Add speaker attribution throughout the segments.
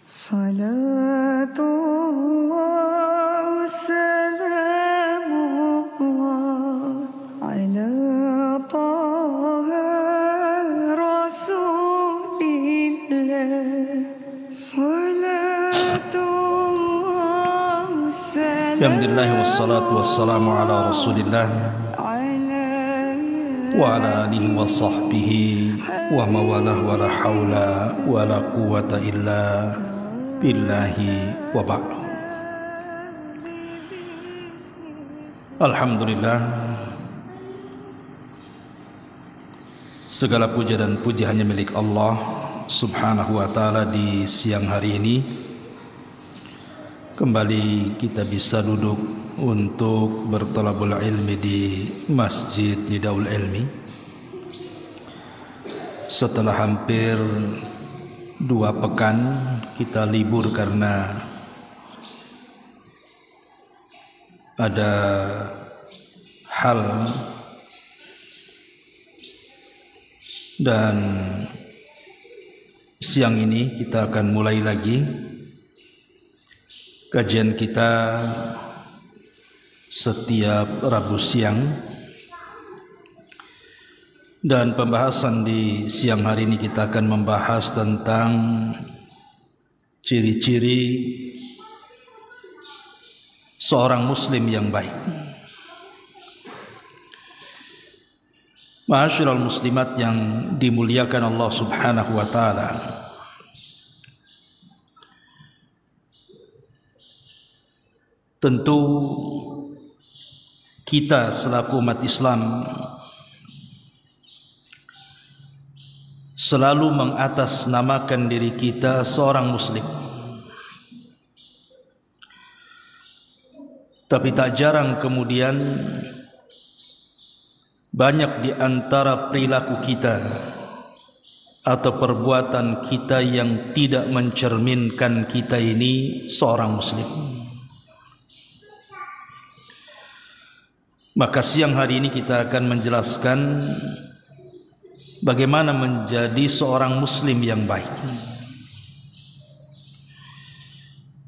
Speaker 1: Salatullah salamullah ala taha rasulillah. Salatullah
Speaker 2: Alhamdulillah wassalatu wassalamu ala rasulillah wa ala alihi wa sahbihi wa mawalah wa la hawla wa la quwata illa billahi wa ba'du. Alhamdulillah, segala puja dan puji hanya milik Allah subhanahu wa ta'ala. Di siang hari ini kembali kita bisa duduk untuk bertolabul ilmi di Masjid Nidaul Ilmi setelah hampir 2 pekan kita libur karena ada hal, dan siang ini kita akan mulai lagi kajian kita setiap Rabu siang, dan pembahasan di siang hari ini kita akan membahas tentang ciri-ciri seorang muslim yang baik. Ma'asyiral muslimat yang dimuliakan Allah subhanahu wa ta'ala, tentu kita selaku umat Islam selalu mengatasnamakan diri kita seorang muslim. Tapi tak jarang kemudian banyak di antara perilaku kita atau perbuatan kita yang tidak mencerminkan kita ini seorang muslim. Maka siang hari ini kita akan menjelaskan bagaimana menjadi seorang muslim yang baik.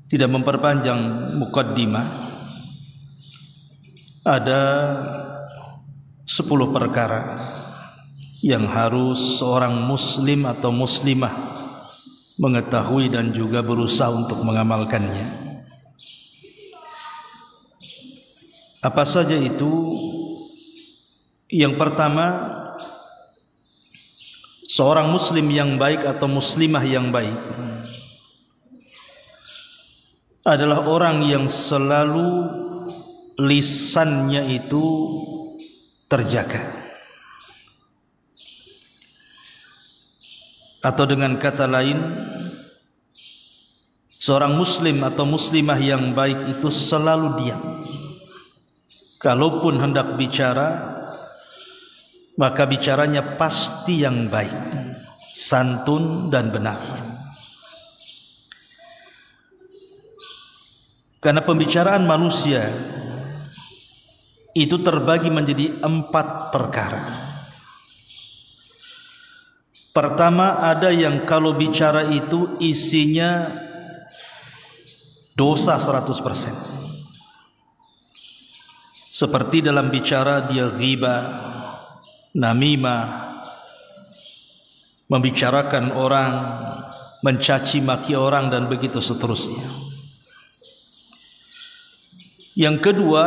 Speaker 2: Tidak memperpanjang mukaddimah, ada 10 perkara yang harus seorang muslim atau muslimah mengetahui dan juga berusaha untuk mengamalkannya. Apa saja itu? Yang pertama, seorang muslim yang baik atau muslimah yang baik adalah orang yang selalu lisannya itu terjaga, atau dengan kata lain, seorang muslim atau muslimah yang baik itu selalu diam. Kalaupun hendak bicara, maka bicaranya pasti yang baik, santun dan benar. Karena pembicaraan manusia itu terbagi menjadi 4 perkara. Pertama, ada yang kalau bicara itu isinya dosa 100%. Seperti dalam bicara dia ghibah, namimah, membicarakan orang, mencaci maki orang, dan begitu seterusnya. Yang kedua,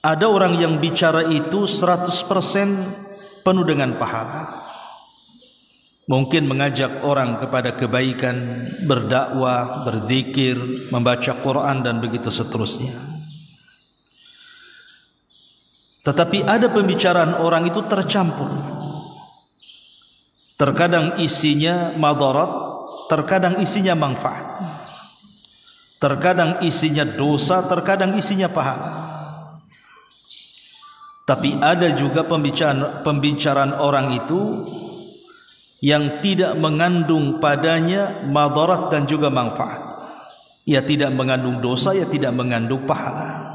Speaker 2: ada orang yang bicara itu 100% penuh dengan pahala. Mungkin mengajak orang kepada kebaikan, berdakwah, berzikir, membaca Quran, dan begitu seterusnya. Tetapi ada pembicaraan orang itu tercampur. Terkadang isinya madarat, terkadang isinya manfaat. Terkadang isinya dosa, terkadang isinya pahala. Tapi ada juga pembicaraan orang itu yang tidak mengandung padanya madarat dan juga manfaat. Ya tidak mengandung dosa, ya tidak mengandung pahala.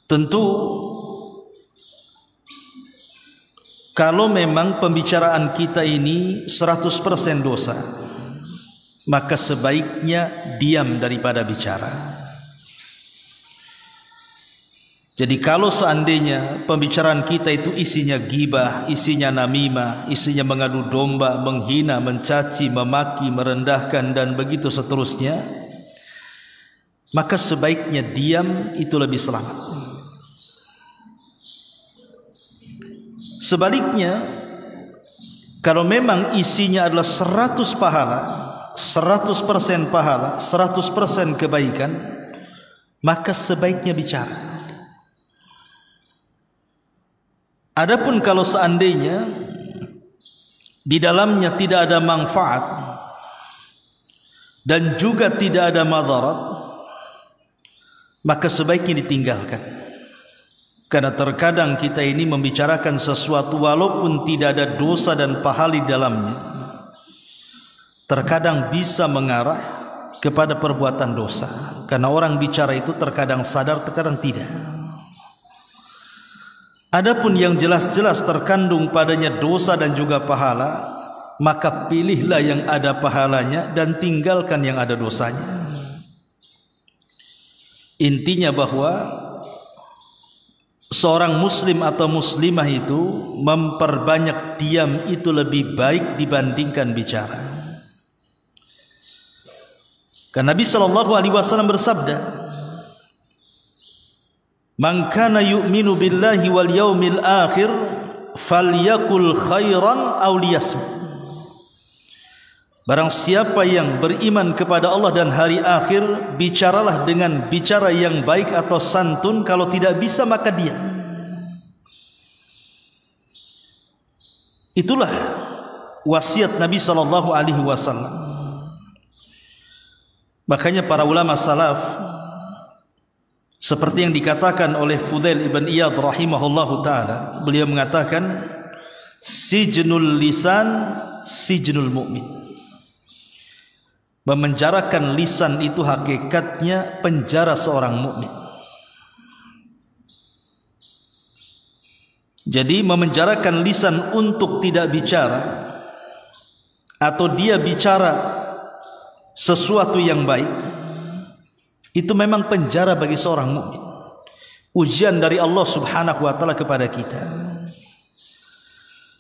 Speaker 2: Tentu kalau memang pembicaraan kita ini 100% dosa, maka sebaiknya diam daripada bicara. Jadi kalau seandainya pembicaraan kita itu isinya ghibah, isinya namimah, isinya mengadu domba, menghina, mencaci, memaki, merendahkan dan begitu seterusnya, maka sebaiknya diam, itu lebih selamat. Sebaliknya, kalau memang isinya adalah 100 pahala, 100% pahala, 100% kebaikan, maka sebaiknya bicara. Adapun kalau seandainya di dalamnya tidak ada manfaat dan juga tidak ada madarat, maka sebaiknya ditinggalkan. Karena terkadang kita ini membicarakan sesuatu walaupun tidak ada dosa dan pahala di dalamnya, terkadang bisa mengarah kepada perbuatan dosa. Karena orang bicara itu terkadang sadar, terkadang tidak. Adapun yang jelas-jelas terkandung padanya dosa dan juga pahala, maka pilihlah yang ada pahalanya dan tinggalkan yang ada dosanya. Intinya bahwa seorang muslim atau muslimah itu memperbanyak diam itu lebih baik dibandingkan bicara. Karena Nabi SAW bersabda, "Man kana yu'minu billahi wal yaumil akhir falyakul khairan aw liyasmut." Barang siapa yang beriman kepada Allah dan hari akhir, bicaralah dengan bicara yang baik atau santun, kalau tidak bisa maka diam. Itulah wasiat Nabi SAW. Makanya para ulama salaf, seperti yang dikatakan oleh Fudail ibn Iyad rahimahullahu ta'ala, beliau mengatakan, sijnul lisan sijnul mu'min. Memenjarakan lisan itu hakikatnya penjara seorang mukmin. Jadi memenjarakan lisan untuk tidak bicara, atau dia bicara sesuatu yang baik, itu memang penjara bagi seorang mukmin. Ujian dari Allah Subhanahu wa taala kepada kita.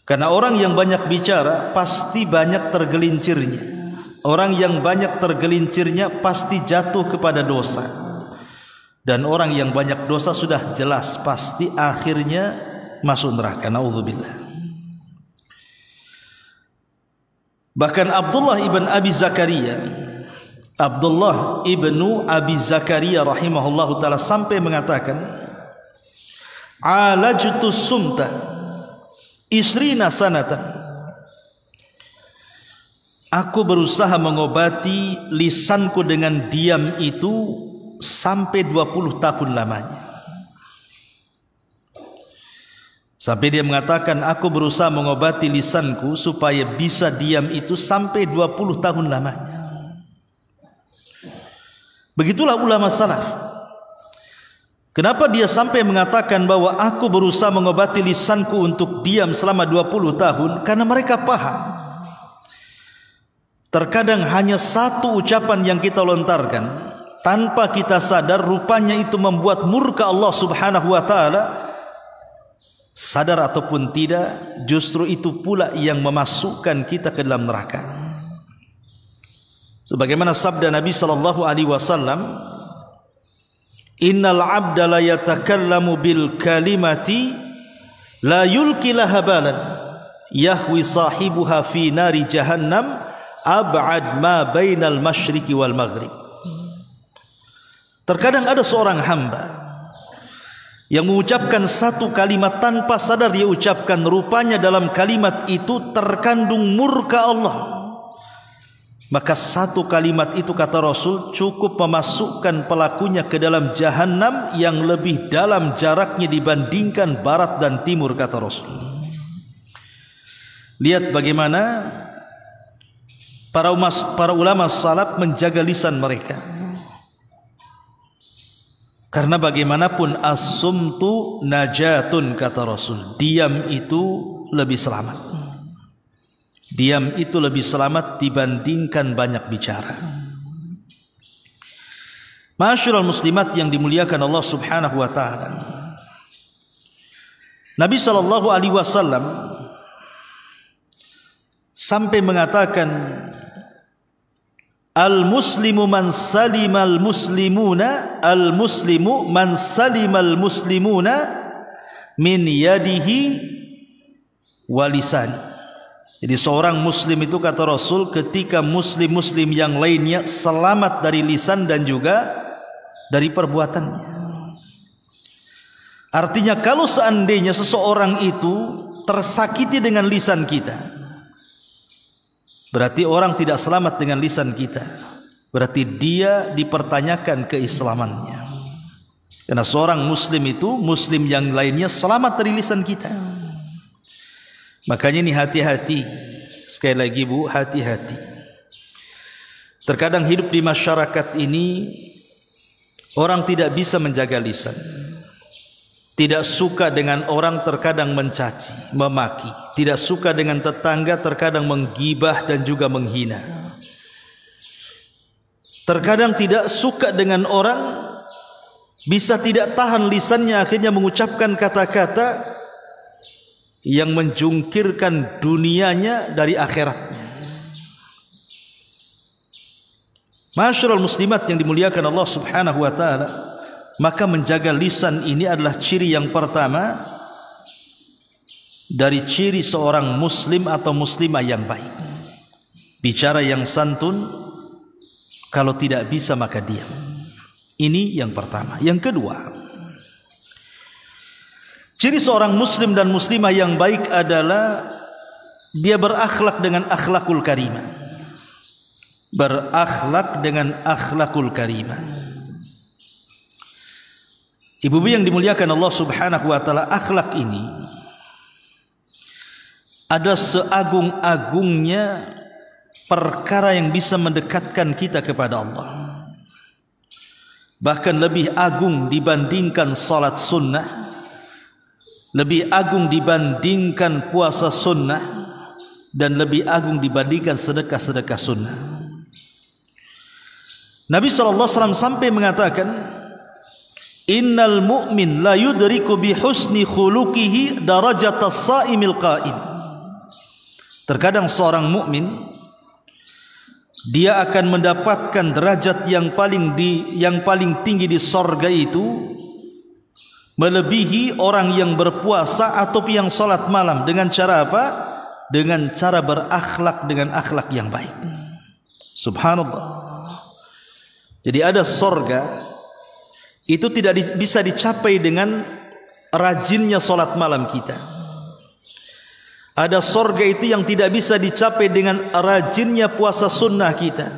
Speaker 2: Karena orang yang banyak bicara pasti banyak tergelincirnya. Orang yang banyak tergelincirnya pasti jatuh kepada dosa. Dan orang yang banyak dosa sudah jelas pasti akhirnya masuk neraka. Naudzubillah. Bahkan Abdullah ibn Abi Zakaria rahimahullahu ta'ala sampai mengatakan, alajtu sumta isrina sanatan. Aku berusaha mengobati lisanku dengan diam itu sampai 20 tahun lamanya. Sampai dia mengatakan, aku berusaha mengobati lisanku supaya bisa diam itu sampai 20 tahun lamanya. Begitulah ulama salaf. Kenapa dia sampai mengatakan bahwa aku berusaha mengobati lisanku untuk diam selama 20 tahun? Karena mereka paham, terkadang hanya satu ucapan yang kita lontarkan tanpa kita sadar, rupanya itu membuat murka Allah Subhanahu wa ta'ala. Sadar ataupun tidak, justru itu pula yang memasukkan kita ke dalam neraka. Sebagaimana sabda Nabi sallallahu alaihi wasallam, innal 'abda la yatakallamu bil kalimati la yulqi laha balan yahwi sahibuha fi nari jahannam ab'ad ma bainal masyriqi wal maghrib. Terkadang ada seorang hamba yang mengucapkan satu kalimat tanpa sadar dia ucapkan, rupanya dalam kalimat itu terkandung murka Allah. Maka satu kalimat itu, kata Rasul, cukup memasukkan pelakunya ke dalam jahannam yang lebih dalam jaraknya dibandingkan barat dan timur, kata Rasul. Lihat bagaimana para ulama salaf menjaga lisan mereka. Karena bagaimanapun as-sumtu najatun, kata Rasul. Diam itu lebih selamat. Diam itu lebih selamat dibandingkan banyak bicara. Ma'asyiral muslimat yang dimuliakan Allah Subhanahu wa taala. Nabi sallallahu alaihi wasallam sampai mengatakan, al-muslimu man salimal muslimuna, al-muslimu man salimal muslimuna min yadihi wa lisani. Jadi seorang muslim itu, kata Rasul, ketika muslim-muslim yang lainnya selamat dari lisan dan juga dari perbuatannya. Artinya kalau seandainya seseorang itu tersakiti dengan lisan kita, berarti orang tidak selamat dengan lisan kita. Berarti dia dipertanyakan keislamannya. Karena seorang muslim itu, muslim yang lainnya selamat dari lisan kita. Makanya ini hati-hati. Sekali lagi Bu, hati-hati. Terkadang hidup di masyarakat ini orang tidak bisa menjaga lisan. Tidak suka dengan orang terkadang mencaci, memaki. Tidak suka dengan tetangga terkadang menggibah dan juga menghina. Terkadang tidak suka dengan orang, bisa tidak tahan lisannya, akhirnya mengucapkan kata-kata yang menjungkirkan dunianya dari akhiratnya. Ma'asyiral muslimat yang dimuliakan Allah Subhanahu wa taala, maka menjaga lisan ini adalah ciri yang pertama dari ciri seorang muslim atau muslimah yang baik. Bicara yang santun, kalau tidak bisa maka diam. Ini yang pertama. Yang kedua, ciri seorang muslim dan muslimah yang baik adalah dia berakhlak dengan akhlakul karimah. Berakhlak dengan akhlakul karimah. Ibu-ibu yang dimuliakan Allah Subhanahu wa taala, akhlak ini ada seagung-agungnya perkara yang bisa mendekatkan kita kepada Allah. Bahkan lebih agung dibandingkan salat sunnah, lebih agung dibandingkan puasa sunnah, dan lebih agung dibandingkan sedekah-sedekah sunnah. Nabi SAW sampai mengatakan, innal mu'min la yudriku bi husni khuluqihi darajatas sa'imil qa'im. Terkadang seorang mukmin dia akan mendapatkan derajat yang paling tinggi di sorga itu, melebihi orang yang berpuasa atau yang salat malam. Dengan cara apa? Dengan cara berakhlak dengan akhlak yang baik. Subhanallah. Jadi ada sorga itu tidak bisa dicapai dengan rajinnya salat malam kita. Ada sorga itu yang tidak bisa dicapai dengan rajinnya puasa sunnah kita.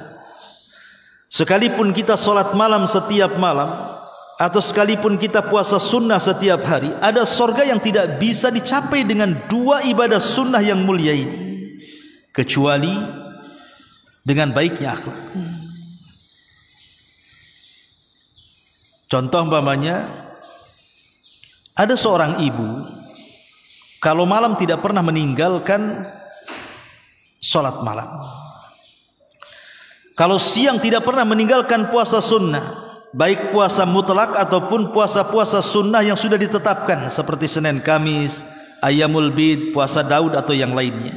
Speaker 2: Sekalipun kita salat malam setiap malam, atau sekalipun kita puasa sunnah setiap hari, ada sorga yang tidak bisa dicapai dengan dua ibadah sunnah yang mulia ini, kecuali dengan baiknya akhlak. Contoh umpamanya, ada seorang ibu kalau malam tidak pernah meninggalkan sholat malam. Kalau siang tidak pernah meninggalkan puasa sunnah, baik puasa mutlak ataupun puasa-puasa sunnah yang sudah ditetapkan, seperti Senin Kamis, Ayyamul Bid, puasa Daud atau yang lainnya.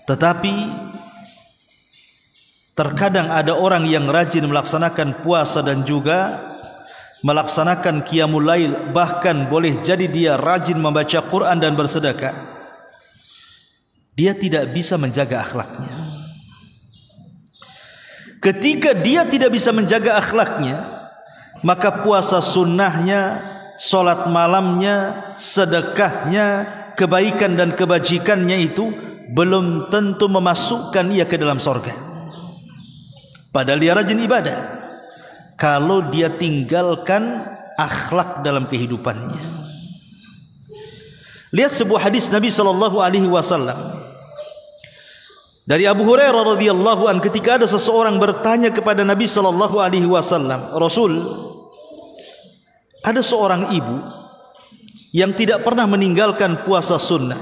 Speaker 2: Tetapi terkadang ada orang yang rajin melaksanakan puasa dan juga melaksanakan qiyamul lail, bahkan boleh jadi dia rajin membaca Quran dan bersedekah. Dia tidak bisa menjaga akhlaknya. Ketika dia tidak bisa menjaga akhlaknya, maka puasa sunnahnya, solat malamnya, sedekahnya, kebaikan dan kebajikannya itu belum tentu memasukkan ia ke dalam sorga. Padahal dia rajin ibadah, kalau dia tinggalkan akhlak dalam kehidupannya. Lihat sebuah hadis Nabi SAW dari Abu Hurairah radhiyallahu an, ketika ada seseorang bertanya kepada Nabi SAW, Rasul, ada seorang ibu yang tidak pernah meninggalkan puasa sunnah,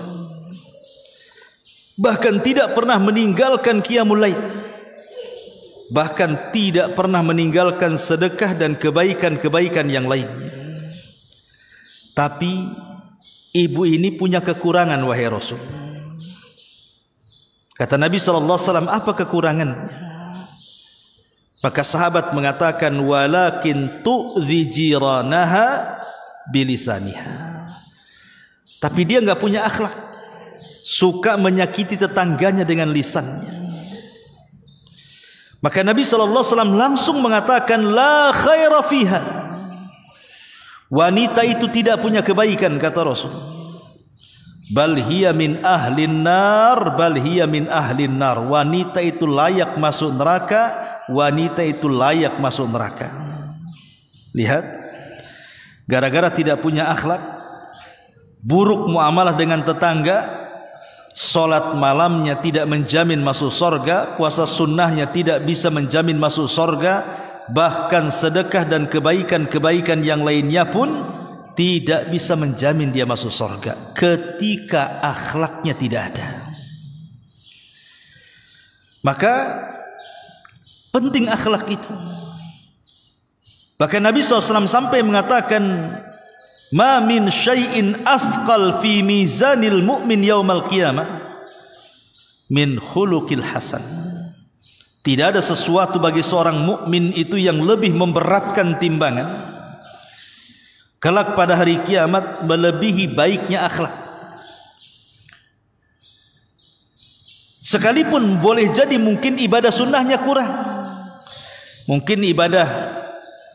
Speaker 2: bahkan tidak pernah meninggalkan qiyamul lail, bahkan tidak pernah meninggalkan sedekah dan kebaikan-kebaikan yang lainnya. Tapi ibu ini punya kekurangan, wahai Rasul. Kata Nabi SAW, apa kekurangannya? Maka sahabat mengatakan, walakin tu'dhi jiranaha bilisaniha. Tapi dia enggak punya akhlak, suka menyakiti tetangganya dengan lisannya. Maka Nabi SAW langsung mengatakan, la khaira fiha. Wanita itu tidak punya kebaikan, kata Rasul. Bal hiya min ahlin nar, bal hiya min ahlin nar. Wanita itu layak masuk neraka, wanita itu layak masuk neraka. Lihat, gara-gara tidak punya akhlak, buruk muamalah dengan tetangga, solat malamnya tidak menjamin masuk sorga, puasa sunnahnya tidak bisa menjamin masuk sorga, bahkan sedekah dan kebaikan-kebaikan yang lainnya pun tidak bisa menjamin dia masuk sorga ketika akhlaknya tidak ada. Maka penting akhlak itu. Bahkan Nabi SAW sampai mengatakan, ma min syai'in athqal fi mizanil mu'min yaumal qiyamah min khuluqil hasan. Tidak ada sesuatu bagi seorang mukmin itu yang lebih memberatkan timbangan kelak pada hari kiamat melebihi baiknya akhlak. Sekalipun boleh jadi mungkin ibadah sunnahnya kurang, mungkin ibadah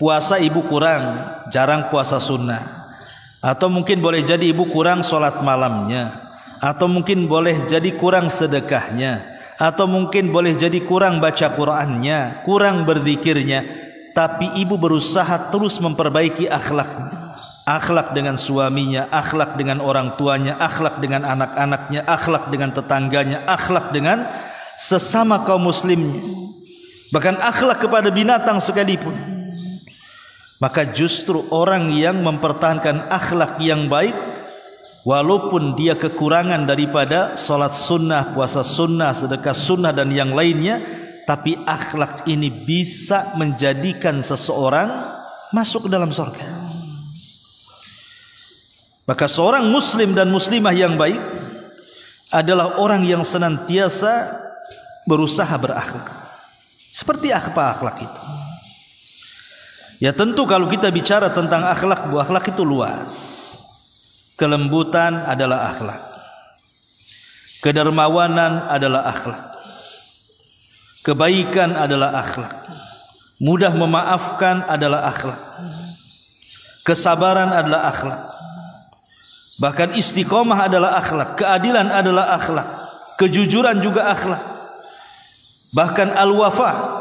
Speaker 2: puasa ibu kurang, jarang puasa sunnah, atau mungkin boleh jadi ibu kurang solat malamnya, atau mungkin boleh jadi kurang sedekahnya, atau mungkin boleh jadi kurang baca Qur'annya, kurang berzikirnya, tapi ibu berusaha terus memperbaiki akhlaknya. Akhlak dengan suaminya, akhlak dengan orang tuanya, akhlak dengan anak-anaknya, akhlak dengan tetangganya, akhlak dengan sesama kaum muslimnya, bahkan akhlak kepada binatang sekalipun. Maka justru orang yang mempertahankan akhlak yang baik, walaupun dia kekurangan daripada solat sunnah, puasa sunnah, sedekah sunnah dan yang lainnya, tapi akhlak ini bisa menjadikan seseorang masuk ke dalam surga. Maka seorang muslim dan muslimah yang baik adalah orang yang senantiasa berusaha berakhlak. Seperti apa akhlak itu? Ya tentu kalau kita bicara tentang akhlak, bu, akhlak itu luas. Kelembutan adalah akhlak, kedermawanan adalah akhlak, kebaikan adalah akhlak, mudah memaafkan adalah akhlak, kesabaran adalah akhlak, bahkan istiqomah adalah akhlak, keadilan adalah akhlak, kejujuran juga akhlak, bahkan al-wafa.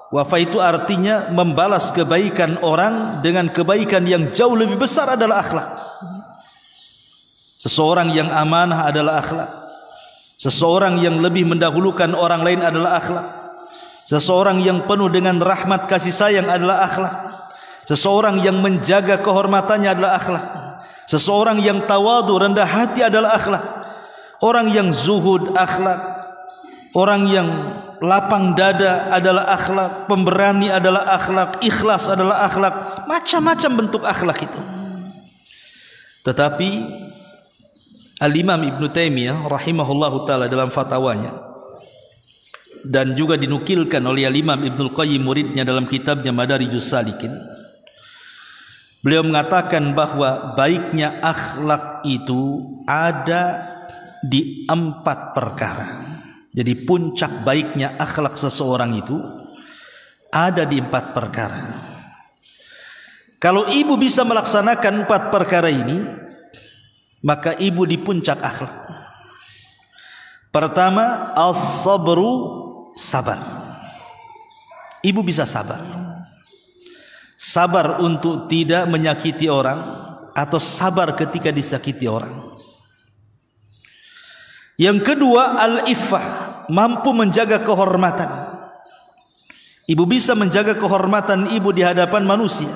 Speaker 2: Wafa itu artinya membalas kebaikan orang dengan kebaikan yang jauh lebih besar adalah akhlak. Seseorang yang amanah adalah akhlak. Seseorang yang lebih mendahulukan orang lain adalah akhlak. Seseorang yang penuh dengan rahmat kasih sayang adalah akhlak. Seseorang yang menjaga kehormatannya adalah akhlak. Seseorang yang tawadu, rendah hati adalah akhlak. Orang yang zuhud akhlak. Orang yang lapang dada adalah akhlak, pemberani adalah akhlak, ikhlas adalah akhlak, macam-macam bentuk akhlak itu. Tetapi Al-Imam Ibn Taimiyah rahimahullahu ta'ala dalam fatwanya, dan juga dinukilkan oleh Al-Imam Ibnul Qayyim muridnya dalam kitabnya Madarijus Salikin, beliau mengatakan bahwa baiknya akhlak itu ada di 4 perkara. Jadi puncak baiknya akhlak seseorang itu ada di 4 perkara. Kalau ibu bisa melaksanakan 4 perkara ini, maka ibu di puncak akhlak. Pertama, as-sabru, sabar. Ibu bisa sabar. Sabar untuk tidak menyakiti orang, atau sabar ketika disakiti orang. Yang kedua, al-iffah, mampu menjaga kehormatan. Ibu bisa menjaga kehormatan ibu di hadapan manusia.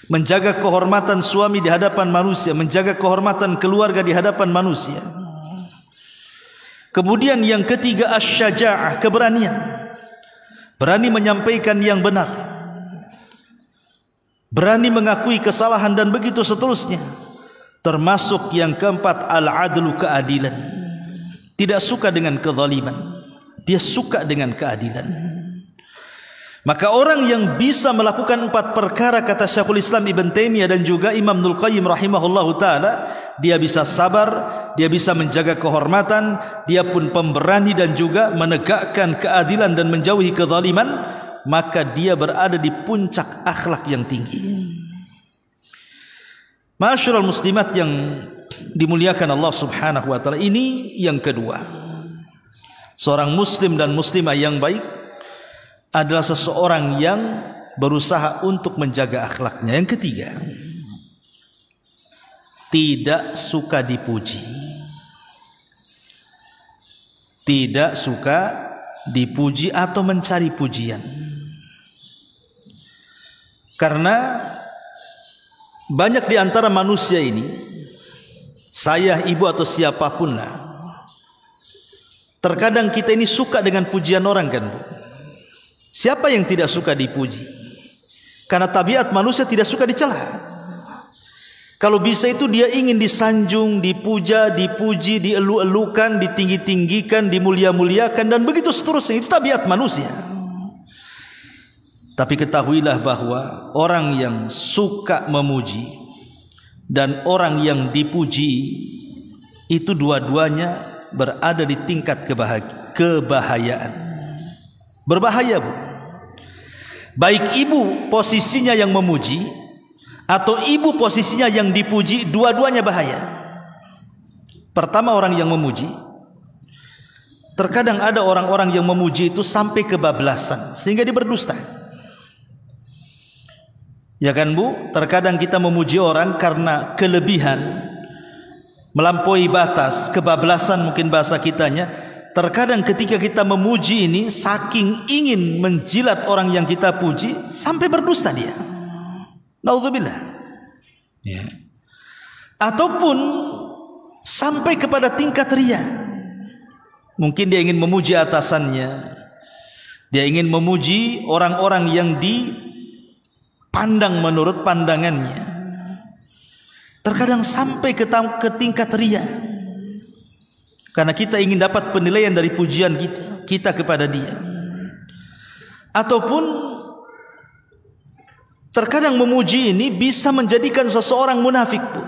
Speaker 2: menjaga kehormatan suami di hadapan manusia, menjaga kehormatan keluarga di hadapan manusia. Kemudian yang ketiga, asy-syaja'ah, keberanian. Berani menyampaikan yang benar, berani mengakui kesalahan, dan begitu seterusnya. Termasuk yang keempat, al-adlu, keadilan. Tidak suka dengan kezaliman, dia suka dengan keadilan. Maka orang yang bisa melakukan 4 perkara, kata Syekhul Islam Ibn Taimiyah dan juga Imam Ibnul Qayyim rahimahullahu ta'ala, dia bisa sabar, dia bisa menjaga kehormatan, dia pun pemberani dan juga menegakkan keadilan dan menjauhi kezaliman, maka dia berada di puncak akhlak yang tinggi. Ma'asyiral muslimat yang dimuliakan Allah Subhanahu wa taala, ini yang kedua. Seorang muslim dan muslimah yang baik adalah seseorang yang berusaha untuk menjaga akhlaknya. Yang ketiga, tidak suka dipuji. Tidak suka dipuji atau mencari pujian. Karena banyak di antara manusia ini, saya, ibu atau siapapun lah, terkadang kita ini suka dengan pujian orang, kan Bu? Siapa yang tidak suka dipuji? Karena tabiat manusia tidak suka dicela. Kalau bisa itu dia ingin disanjung, dipuja, dipuji, dielu-elukan, ditinggi-tinggikan, dimulia-muliakan, dan begitu seterusnya. Itu tabiat manusia. Tapi ketahuilah bahwa orang yang suka memuji dan orang yang dipuji itu dua-duanya berada di tingkat kebahayaan. Berbahaya, Bu. Baik ibu posisinya yang memuji atau ibu posisinya yang dipuji, dua-duanya bahaya. Pertama, orang yang memuji. Terkadang ada orang-orang yang memuji itu sampai kebablasan sehingga dia berdusta. Ya kan, Bu? Terkadang kita memuji orang karena kelebihan, melampaui batas, kebablasan mungkin bahasa kitanya. Terkadang ketika kita memuji ini, saking ingin menjilat orang yang kita puji, sampai berdusta dia. Naudzubillah. Ya. Ataupun sampai kepada tingkat riya. Mungkin dia ingin memuji atasannya, dia ingin memuji orang-orang yang dipandang menurut pandangannya. Terkadang sampai ke tingkat riya. Karena kita ingin dapat penilaian dari pujian kita kepada dia. Ataupun terkadang memuji ini bisa menjadikan seseorang munafik, Bu.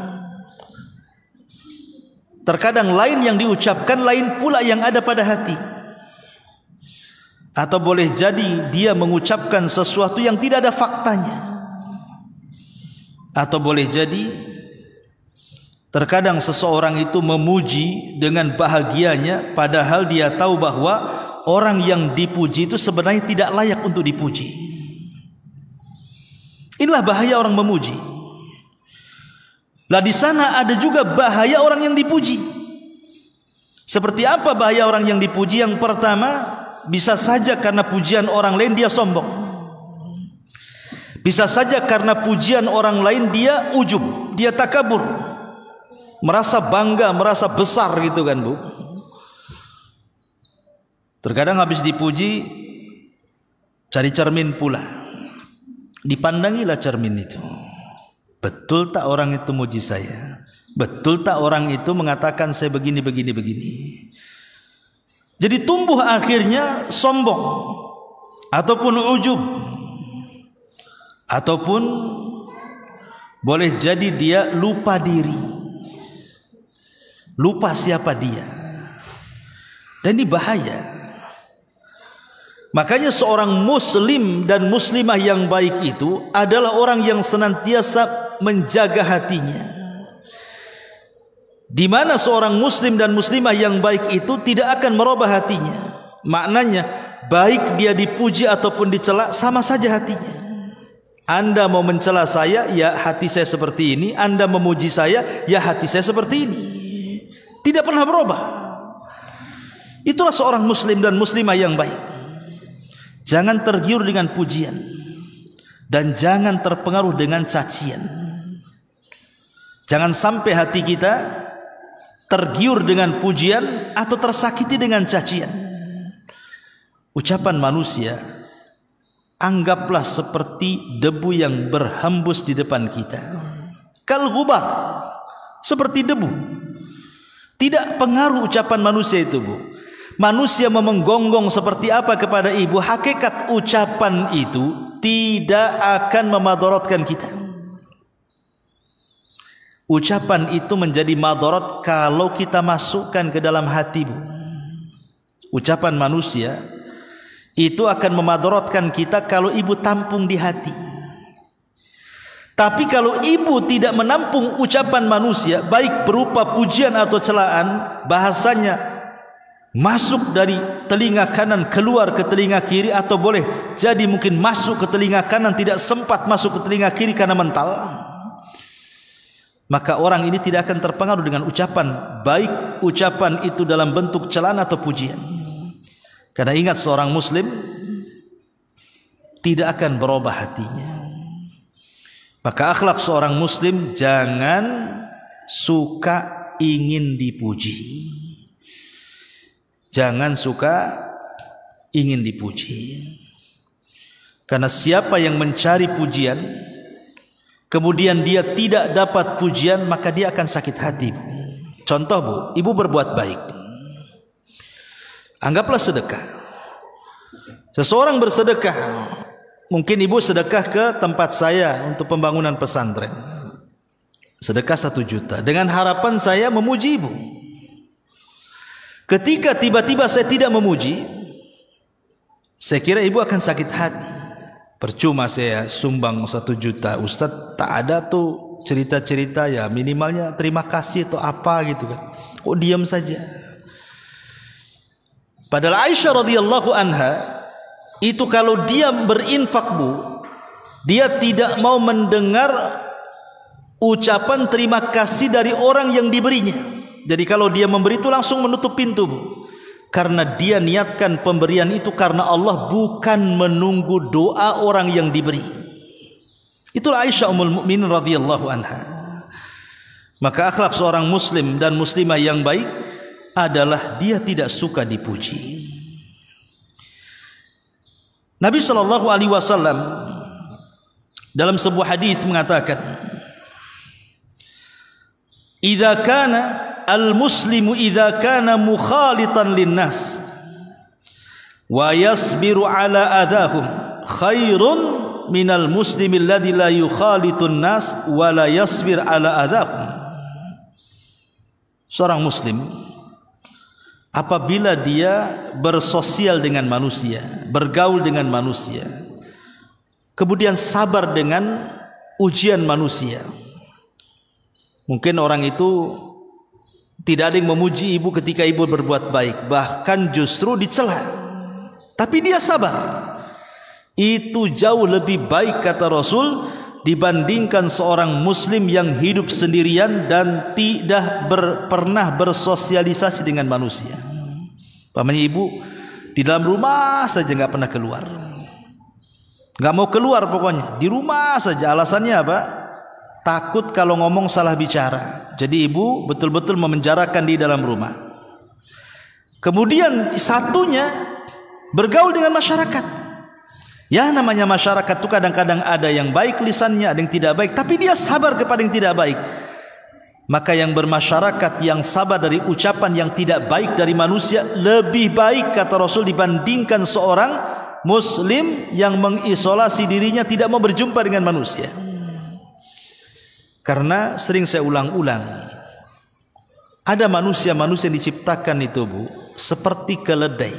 Speaker 2: Terkadang lain yang diucapkan, lain pula yang ada pada hati. Atau boleh jadi dia mengucapkan sesuatu yang tidak ada faktanya. Atau boleh jadi terkadang seseorang itu memuji dengan bahagianya, padahal dia tahu bahwa orang yang dipuji itu sebenarnya tidak layak untuk dipuji. Inilah bahaya orang memuji. Lah di sana ada juga bahaya orang yang dipuji. Seperti apa bahaya orang yang dipuji? Yang pertama, bisa saja karena pujian orang lain dia sombong. Bisa saja karena pujian orang lain dia ujub, dia takabur, merasa bangga, merasa besar gitu kan, Bu. Terkadang habis dipuji cari cermin pula. Dipandangilah cermin itu. Betul tak orang itu muji saya? Betul tak orang itu mengatakan saya begini, begini, begini? Jadi tumbuh akhirnya sombong ataupun ujub, ataupun boleh jadi dia lupa diri, lupa siapa dia. Dan ini bahaya. Makanya seorang muslim dan muslimah yang baik itu adalah orang yang senantiasa menjaga hatinya. Di mana seorang muslim dan muslimah yang baik itu tidak akan merubah hatinya. Maknanya baik dia dipuji ataupun dicela sama saja hatinya. Anda mau mencela saya, ya hati saya seperti ini. Anda memuji saya, ya hati saya seperti ini. Tidak pernah berubah. Itulah seorang muslim dan muslimah yang baik. Jangan tergiur dengan pujian. dan jangan terpengaruh dengan cacian. Jangan sampai hati kita tergiur dengan pujian atau tersakiti dengan cacian. Ucapan manusia anggaplah seperti debu yang berhembus di depan kita. Kal ghubar, seperti debu. Tidak pengaruh ucapan manusia itu, Bu. Manusia menggonggong seperti apa kepada ibu, hakikat ucapan itu tidak akan memadaratkan kita. Ucapan itu menjadi madarat kalau kita masukkan ke dalam hati, Bu. Ucapan manusia itu akan memadaratkan kita kalau ibu tampung di hati. Tapi kalau ibu tidak menampung ucapan manusia, baik berupa pujian atau celaan, bahasanya masuk dari telinga kanan keluar ke telinga kiri, atau boleh jadi mungkin masuk ke telinga kanan tidak sempat masuk ke telinga kiri karena mental, maka orang ini tidak akan terpengaruh dengan ucapan, baik ucapan itu dalam bentuk celaan atau pujian. Karena ingat, seorang muslim tidak akan berubah hatinya. Maka akhlak seorang muslim, jangan suka ingin dipuji. Jangan suka ingin dipuji. Karena siapa yang mencari pujian kemudian dia tidak dapat pujian, maka dia akan sakit hati. Contoh, Bu, ibu berbuat baik. Anggaplah sedekah. Seseorang bersedekah. Mungkin ibu sedekah ke tempat saya untuk pembangunan pesantren. Sedekah 1 juta dengan harapan saya memuji ibu. Ketika tiba-tiba saya tidak memuji, saya kira ibu akan sakit hati. Percuma saya sumbang 1 juta, Ustadz, tak ada tuh cerita-cerita ya, minimalnya terima kasih atau apa gitu kan. Kok diam saja? Padahal Aisyah radhiyallahu anha itu kalau dia berinfak, Bu, dia tidak mau mendengar ucapan terima kasih dari orang yang diberinya. Jadi kalau dia memberi itu langsung menutup pintu, Bu, karena dia niatkan pemberian itu karena Allah, bukan menunggu doa orang yang diberi. Itulah Aisyah ummul mukminin radhiyallahu anha. Maka akhlak seorang muslim dan muslimah yang baik adalah dia tidak suka dipuji. Nabi sallallahu alaihi wasallam dalam sebuah hadis mengatakan, "Idza kana al-muslimu idza kana mukhalitan lin-nas wa yasbiru ala adahum khairun minal muslimi alladzi la yukhalitun nas wa la yasbir ala adahum." Seorang muslim apabila dia bersosial dengan manusia, bergaul dengan manusia, kemudian sabar dengan ujian manusia. Mungkin orang itu tidak ada yang memuji ibu ketika ibu berbuat baik, bahkan justru dicela, tapi dia sabar. Itu jauh lebih baik, kata Rasul, dibandingkan seorang muslim yang hidup sendirian dan tidak pernah bersosialisasi dengan manusia. Pamannya ibu di dalam rumah saja nggak pernah keluar, nggak mau keluar, pokoknya di rumah saja. Alasannya apa? Takut kalau ngomong salah bicara. Jadi ibu betul-betul memenjarakan di dalam rumah. Kemudian satunya bergaul dengan masyarakat. Ya, namanya masyarakat itu kadang-kadang ada yang baik lisannya, ada yang tidak baik, tapi dia sabar kepada yang tidak baik. Maka yang bermasyarakat, yang sabar dari ucapan yang tidak baik dari manusia, lebih baik, kata Rasul, dibandingkan seorang muslim yang mengisolasi dirinya, tidak mau berjumpa dengan manusia. Karena sering saya ulang-ulang, ada manusia-manusia yang diciptakan itu, Bu, seperti keledai.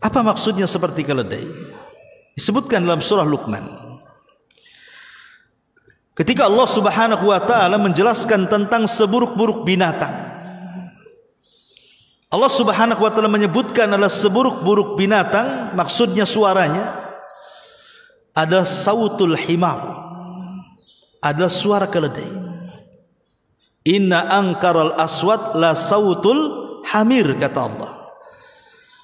Speaker 2: Apa maksudnya seperti keledai? Disebutkan dalam surah Luqman. Ketika Allah Subhanahu wa taala menjelaskan tentang seburuk-buruk binatang, Allah Subhanahu wa taala menyebutkan adalah seburuk-buruk binatang, maksudnya suaranya ada sautul himar, ada suara keledai. Inna ankaral aswat la sautul hamir, kata Allah.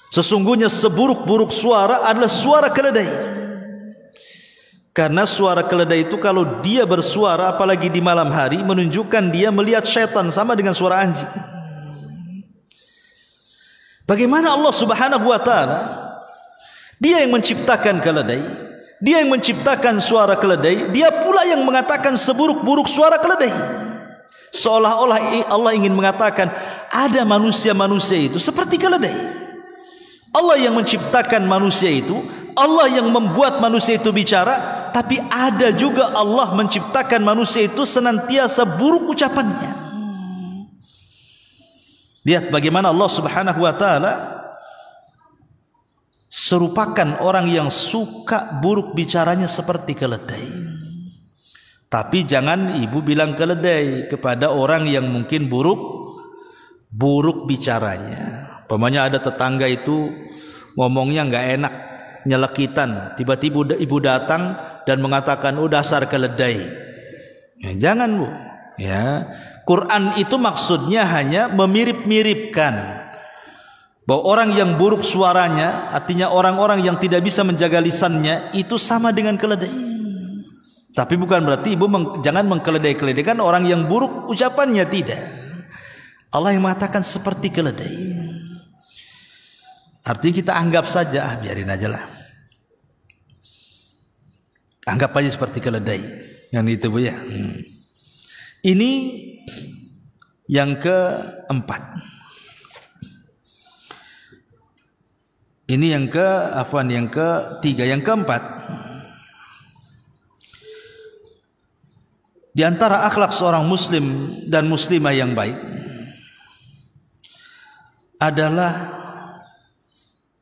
Speaker 2: Sesungguhnya seburuk-buruk suara adalah suara keledai. Karena suara keledai itu kalau dia bersuara apalagi di malam hari menunjukkan dia melihat syaitan, sama dengan suara anjing. Bagaimana Allah Subhanahu wa taala, Dia yang menciptakan keledai, Dia yang menciptakan suara keledai, Dia pula yang mengatakan seburuk-buruk suara keledai. Seolah-olah Allah ingin mengatakan ada manusia-manusia itu seperti keledai. Allah yang menciptakan manusia itu, Allah yang membuat manusia itu bicara, tapi ada juga Allah menciptakan manusia itu senantiasa buruk ucapannya. Lihat bagaimana Allah Subhanahu wa taala serupakan orang yang suka buruk bicaranya seperti keledai. Tapi jangan ibu bilang keledai kepada orang yang mungkin buruk bicaranya. Umpamanya ada tetangga itu ngomongnya nggak enak, nyelekitan, tiba-tiba ibu datang dan mengatakan, "Oh dasar keledai." Ya, jangan, Bu. Ya. Quran itu maksudnya hanya memirip-miripkan bahwa orang yang buruk suaranya, artinya orang-orang yang tidak bisa menjaga lisannya, itu sama dengan keledai. Tapi bukan berarti ibu jangan mengkeledai-keledaikan orang yang buruk ucapannya, tidak. Allah yang mengatakan seperti keledai. Artinya kita anggap saja, biarin aja lah. Anggap aja seperti keledai. Yang itu, Bu, ya. Ini yang keempat. Ini yang ketiga. Yang keempat, di antara akhlak seorang muslim dan muslimah yang baik adalah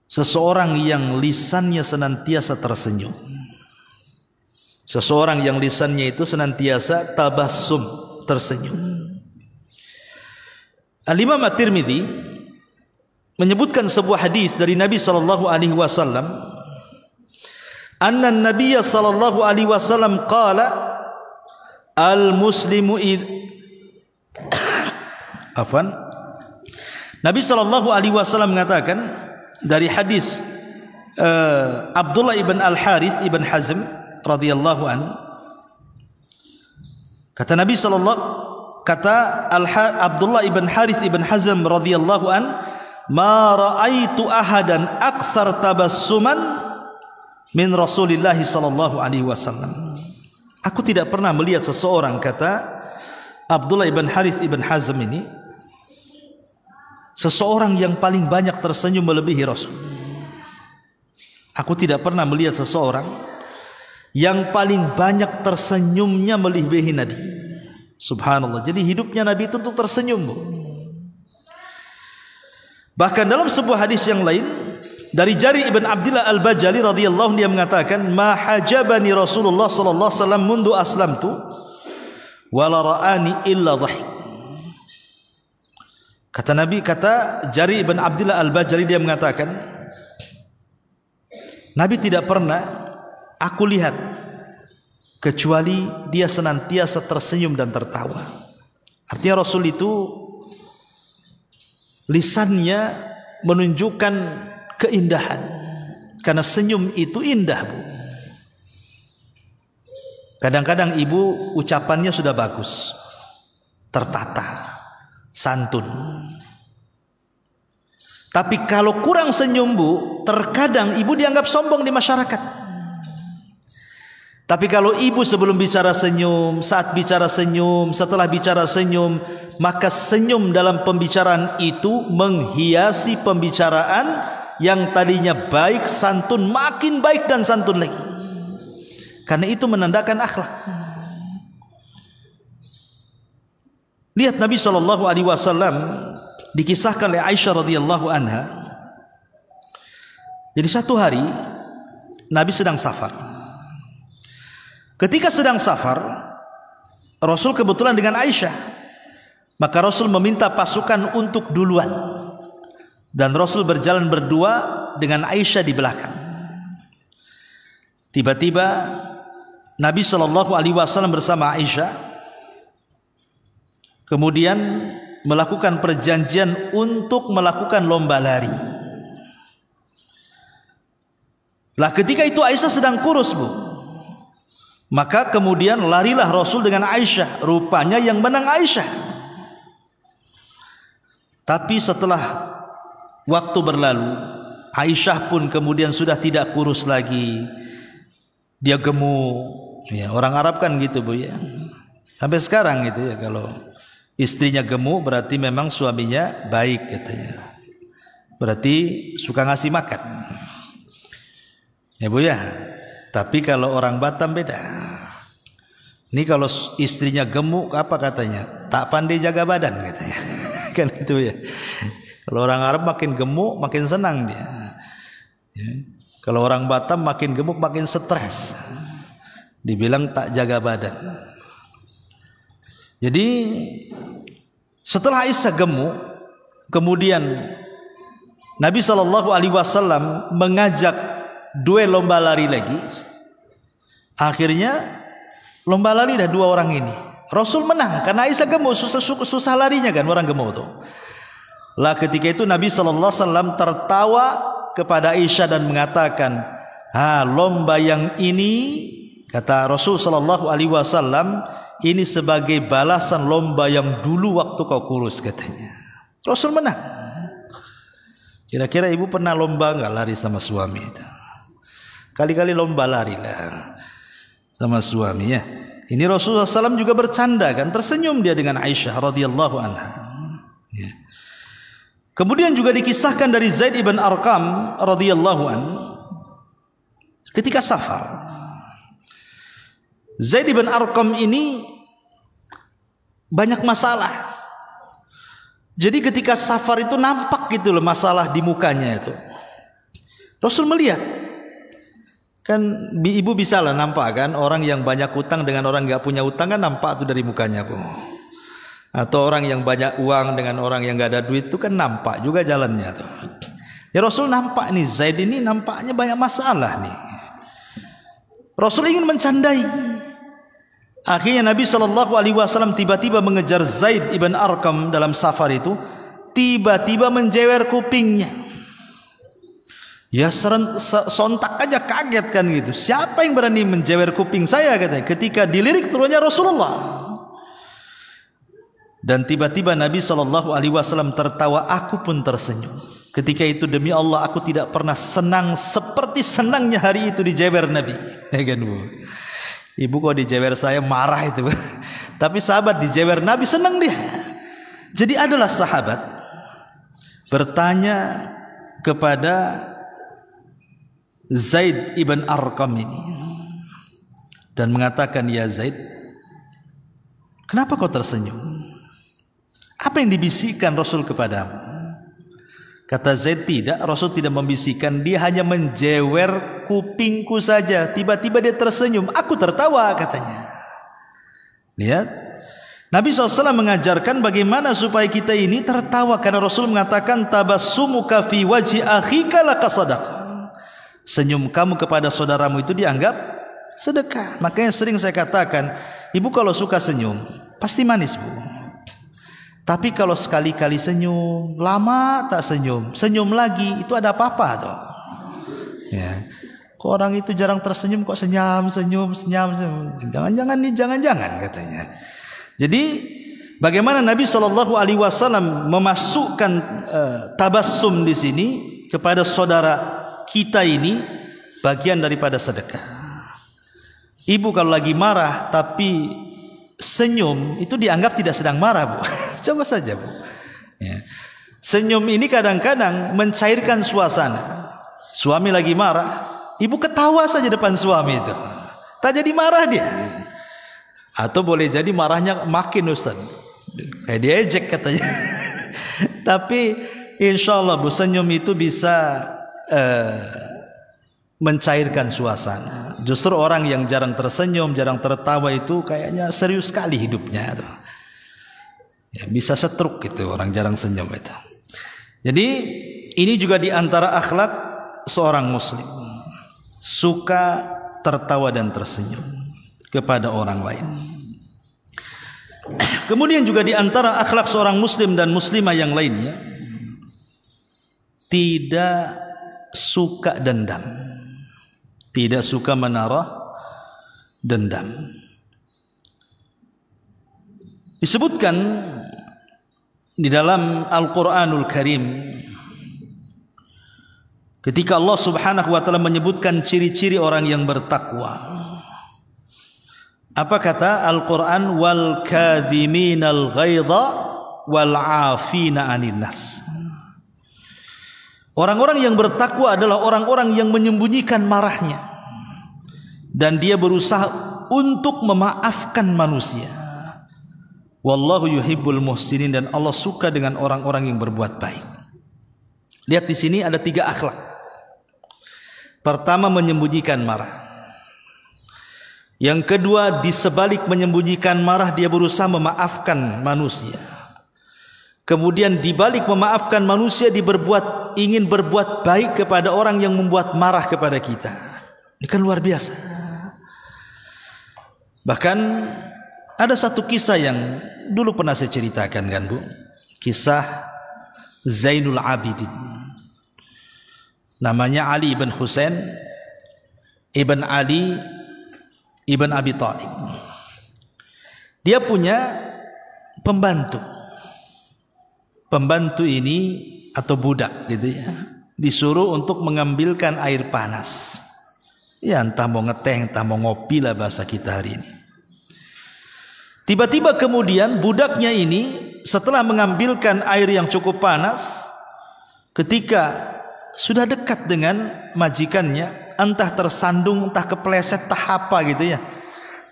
Speaker 2: seseorang yang lisannya senantiasa tersenyum. Seseorang yang lisannya itu senantiasa tabassum, tersenyum. Al-Imam At-Tirmidzi menyebutkan sebuah hadis dari Nabi sallallahu alaihi wasallam, anna an-nabiy sallallahu alaihi wasallam qala al-muslimu Nabi sallallahu alaihi wasallam mengatakan dari hadis Abdullah ibn Al-Harith ibn Hazm radhiyallahu an, kata Nabi Abdullah ibn Harith ibn Hazm radhiyallahu an, ma ra'aitu ahadan akthar tabassuman min Rasulillah sallallahu alaihi wasallam. Aku tidak pernah melihat seseorang, kata Abdullah ibn Harith ibn Hazm ini, seseorang yang paling banyak tersenyum melebihi Rasul. Aku tidak pernah melihat seseorang yang paling banyak tersenyumnya melebihi Nabi. Subhanallah. Jadi hidupnya Nabi itu untuk tersenyum, Bu. Bahkan dalam sebuah hadis yang lain dari Jari ibn Abdillah Al-Bajali radhiyallahu anhu, dia mengatakan, ma hajabani Rasulullah sallallahu alaihi wasallam mundu aslamtu wala ra'ani illa dhahik. Kata Jari ibn Abdillah Al-Bajali, dia mengatakan, Nabi tidak pernah aku lihat kecuali dia senantiasa tersenyum dan tertawa. Artinya Rasul itu lisannya menunjukkan keindahan, karena senyum itu indah, Bu. Kadang-kadang ibu ucapannya sudah bagus, tertata, santun. Tapi kalau kurang senyum, Bu, terkadang ibu dianggap sombong di masyarakat. Tapi kalau ibu sebelum bicara senyum, saat bicara senyum, setelah bicara senyum, maka senyum dalam pembicaraan itu menghiasi pembicaraan yang tadinya baik, santun, makin baik dan santun lagi. Karena itu menandakan akhlak. Lihat Nabi SAW dikisahkan oleh Aisyah radhiyallahu anha. Jadi satu hari Nabi sedang safar. Ketika sedang safar, Rasul kebetulan dengan Aisyah. Maka Rasul meminta pasukan untuk duluan, dan Rasul berjalan berdua dengan Aisyah di belakang. Tiba-tiba Nabi SAW bersama Aisyah kemudian melakukan perjanjian untuk melakukan lomba lari. Lah ketika itu Aisyah sedang kurus, Bu. Maka kemudian larilah Rasul dengan Aisyah. Rupanya yang menang Aisyah. Tapi setelah waktu berlalu, Aisyah pun kemudian sudah tidak kurus lagi. Dia gemuk. Ya, orang Arab kan gitu, Bu, ya. Sampai sekarang gitu ya, kalau istrinya gemuk berarti memang suaminya baik katanya. Berarti suka ngasih makan. Ya, Bu, ya. Tapi kalau orang Batam beda. Ini kalau istrinya gemuk apa katanya? Tak pandai jaga badan katanya. Kan itu ya. Kalau orang Arab makin gemuk makin senang dia. Ya. Kalau orang Batam makin gemuk makin stres. Dibilang tak jaga badan. Jadi setelah Aisyah gemuk, kemudian Nabi SAW mengajak duel lomba lari lagi. Akhirnya lomba lari dah dua orang ini. Rasul menang karena Aisyah gemuk, susah larinya kan orang gemuk tuh. Lah ketika itu Nabi SAW tertawa kepada Aisyah dan mengatakan, lomba yang ini, kata Rasul SAW, ini sebagai balasan lomba yang dulu waktu kau kurus katanya. Rasul menang. Kira-kira ibu pernah lomba nggak lari sama suami itu? Kali-kali lomba lari lah sama suami ya. Ini Rasulullah SAW juga bercanda kan, tersenyum dia dengan Aisyah radhiyallahu anha. Ya. Kemudian juga dikisahkan dari Zaid ibn Arqam radhiyallahu an, ketika safar. Zaid ibn Arqam ini banyak masalah. Jadi ketika safar itu nampak gitu loh masalah di mukanya itu. Rasul melihat. Kan ibu bisa lah nampak kan, orang yang banyak utang dengan orang nggak punya utang kan nampak tuh dari mukanya, Bu. Atau orang yang banyak uang dengan orang yang nggak ada duit itu kan nampak juga jalannya tuh. Ya Rasul nampak nih Zaid ini nampaknya banyak masalah nih. Rasul ingin mencandai. Akhirnya Nabi SAW tiba-tiba mengejar Zaid ibn Arqam dalam safar itu, tiba-tiba menjewer kupingnya. Ya sontak aja kaget kan gitu. Siapa yang berani menjewer kuping saya katanya ketika dilirik turunnya Rasulullah. Dan tiba-tiba Nabi SAW tertawa, aku pun tersenyum. Ketika itu demi Allah aku tidak pernah senang seperti senangnya hari itu dijewer Nabi. Ya kan, Bu? Ibu kok dijewer saya marah itu. Tapi sahabat dijewer Nabi senang dia. Jadi adalah sahabat bertanya kepada Zaid ibn Arqam ini dan mengatakan, ya Zaid, kenapa kau tersenyum? Apa yang dibisikkan Rasul kepadamu? Kata Zaid, tidak, Rasul tidak membisikkan, dia hanya menjewer kupingku saja. Tiba-tiba dia tersenyum, aku tertawa katanya. Lihat, Nabi SAW mengajarkan bagaimana supaya kita ini tertawa, karena Rasul mengatakan tabassumuka fi wajhi akhika laka sadaqah. Senyum kamu kepada saudaramu itu dianggap sedekah. Makanya sering saya katakan, ibu kalau suka senyum pasti manis, Bu. Tapi kalau sekali-kali senyum, lama tak senyum, senyum lagi, itu ada apa-apa tuh. Ya. Kok orang itu jarang tersenyum, kok senyum. Jangan-jangan nih, jangan-jangan katanya. Jadi bagaimana Nabi SAW memasukkan tabassum di sini kepada saudara kita ini bagian daripada sedekah. Ibu kalau lagi marah tapi senyum itu dianggap tidak sedang marah, Bu. Coba saja, Bu. Ya. Senyum ini kadang-kadang mencairkan suasana. Suami lagi marah, ibu ketawa saja depan suami itu, tak jadi marah dia. Atau boleh jadi marahnya makin, Ustaz, kayak diejek katanya. Tapi insya Allah, Bu, senyum itu bisa mencairkan suasana. Justru orang yang jarang tersenyum, jarang tertawa itu kayaknya serius sekali hidupnya tuh. Ya, bisa stroke gitu orang jarang senyum itu. Jadi ini juga di antara akhlak seorang muslim, suka tertawa dan tersenyum kepada orang lain. Kemudian juga di antara akhlak seorang muslim dan muslimah yang lainnya, tidak suka dendam. tidak suka menaruh dendam. Disebutkan di dalam Al-Quranul Karim ketika Allah Subhanahu wa taala menyebutkan ciri-ciri orang yang bertakwa. Apa kata Al-Quran? Wal kadhiminal ghaidha wal 'afina 'anil nas. Orang-orang yang bertakwa adalah orang-orang yang menyembunyikan marahnya dan dia berusaha untuk memaafkan manusia. Wallahu yuhibbul muhsinin, dan Allah suka dengan orang-orang yang berbuat baik. Lihat di sini ada 3 akhlak. Pertama, menyembunyikan marah. Yang kedua, di sebalik menyembunyikan marah dia berusaha memaafkan manusia. Kemudian di balik memaafkan manusia ingin berbuat baik kepada orang yang membuat marah kepada kita. Ini kan luar biasa. Bahkan ada satu kisah yang dulu pernah saya ceritakan kan Bu. Kisah Zainul Abidin. Namanya Ali ibn Husain ibn Ali ibn Abi Thalib. Dia punya pembantu. Pembantu ini atau budak gitu ya, disuruh untuk mengambilkan air panas. Ya entah mau ngeteh, entah mau ngopi lah bahasa kita hari ini. Tiba-tiba kemudian budaknya ini setelah mengambilkan air yang cukup panas, ketika sudah dekat dengan majikannya, entah tersandung, entah kepleset, entah apa gitu ya,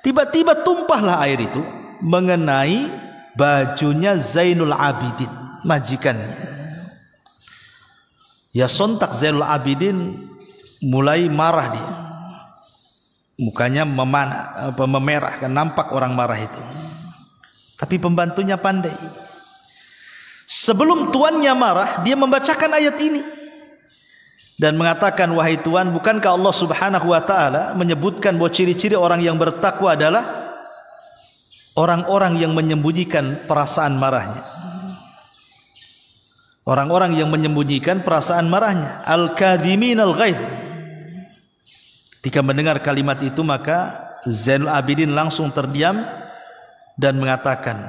Speaker 2: tiba-tiba tumpahlah air itu mengenai bajunya Zainul Abidin, majikannya. Ya sontak Zainul Abidin mulai marah dia. Mukanya memerah, kan nampak orang marah itu. Tapi pembantunya pandai. Sebelum tuannya marah, dia membacakan ayat ini dan mengatakan, wahai Tuan, bukankah Allah Subhanahu wa taala menyebutkan bahwa ciri-ciri orang yang bertakwa adalah orang-orang yang menyembunyikan perasaan marahnya. Orang-orang yang menyembunyikan perasaan marahnya. Al-kadhiminal ghaidh. Ketika mendengar kalimat itu, maka Zainul Abidin langsung terdiam dan mengatakan,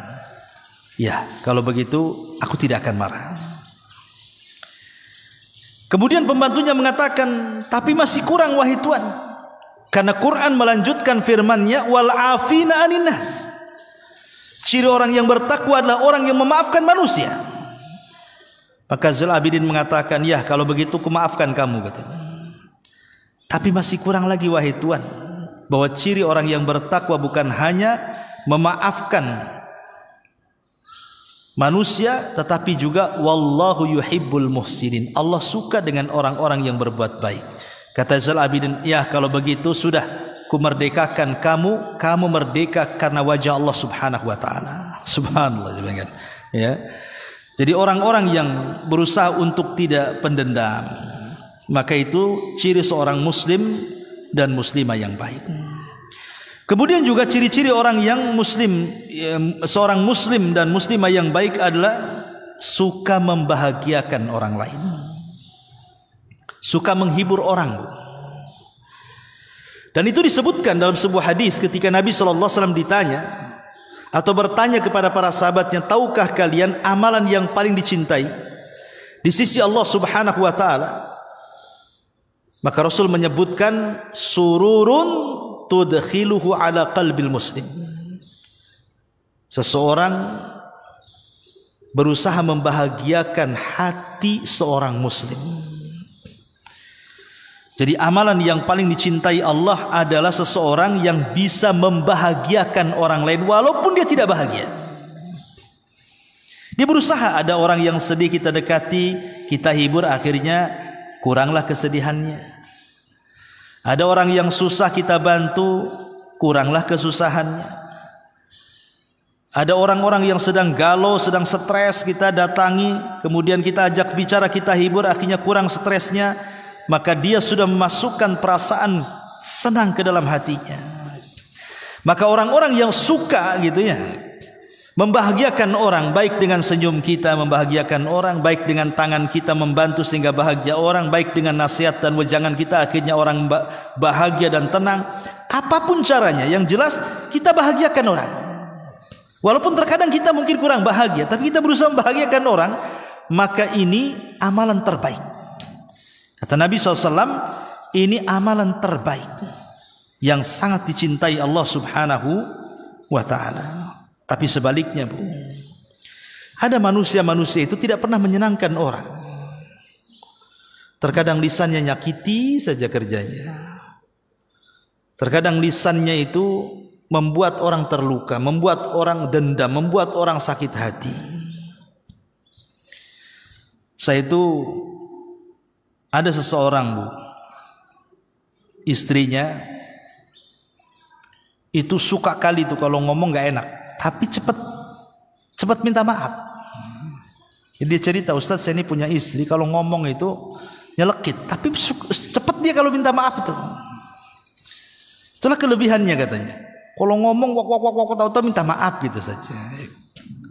Speaker 2: ya kalau begitu aku tidak akan marah. Kemudian pembantunya mengatakan, tapi masih kurang wahai Tuan, karena Quran melanjutkan firman-Nya wal afina anin nas. Ciri orang yang bertakwa adalah orang yang memaafkan manusia. Maka Zainul Abidin mengatakan, ya kalau begitu ku maafkan kamu, katanya. Tapi masih kurang lagi wahai Tuan, bahwa ciri orang yang bertakwa bukan hanya memaafkan manusia, tetapi juga wallahu yuhibbul muhsinin. Allah suka dengan orang-orang yang berbuat baik. Kata Zainul Abidin, ya kalau begitu sudah ku merdekakan kamu, kamu merdeka karena wajah Allah Subhanahu wa taala. Subhanallah, ya. Jadi orang-orang yang berusaha untuk tidak pendendam, maka itu ciri seorang muslim dan muslimah yang baik. Kemudian juga ciri-ciri orang yang muslim, seorang muslim dan muslimah yang baik adalah suka membahagiakan orang lain, suka menghibur orang. Dan itu disebutkan dalam sebuah hadis ketika Nabi SAW ditanya atau bertanya kepada para sahabatnya, tahukah kalian amalan yang paling dicintai di sisi Allah Subhanahu wa taala? Maka Rasul menyebutkan sururun tudkhiluhu ala qalbil muslim. Seseorang berusaha membahagiakan hati seorang muslim. Jadi amalan yang paling dicintai Allah adalah seseorang yang bisa membahagiakan orang lain walaupun dia tidak bahagia. Dia berusaha, ada orang yang sedih kita dekati, kita hibur, akhirnya kuranglah kesedihannya. Ada orang yang susah kita bantu, kuranglah kesusahannya. Ada orang-orang yang sedang galau, sedang stres, kita datangi, kemudian kita ajak bicara, kita hibur, akhirnya kurang stresnya. Maka dia sudah memasukkan perasaan senang ke dalam hatinya. Maka orang-orang yang suka gitu ya Membahagiakan orang baik dengan senyum kita, membahagiakan orang baik dengan tangan kita membantu sehingga bahagia orang, baik dengan nasihat dan wejangan kita akhirnya orang bahagia dan tenang. Apapun caranya, yang jelas kita bahagiakan orang. Walaupun terkadang kita mungkin kurang bahagia, tapi kita berusaha membahagiakan orang, maka ini amalan terbaik. Kata Nabi SAW, ini amalan terbaik yang sangat dicintai Allah Subhanahu wa ta'ala. Tapi sebaliknya, Bu, ada manusia-manusia itu tidak pernah menyenangkan orang. Terkadang lisannya nyakiti saja kerjanya. Terkadang lisannya itu membuat orang terluka, membuat orang dendam, membuat orang sakit hati. Saya itu ada seseorang, Bu, istrinya itu suka kali tuh kalau ngomong gak enak, tapi cepat minta maaf. Jadi dia cerita, Ustaz, saya ini punya istri kalau ngomong itu nyelekit, tapi cepat dia kalau minta maaf itu. Itulah kelebihannya katanya. Kalau ngomong wak tahu-tahu minta maaf gitu saja.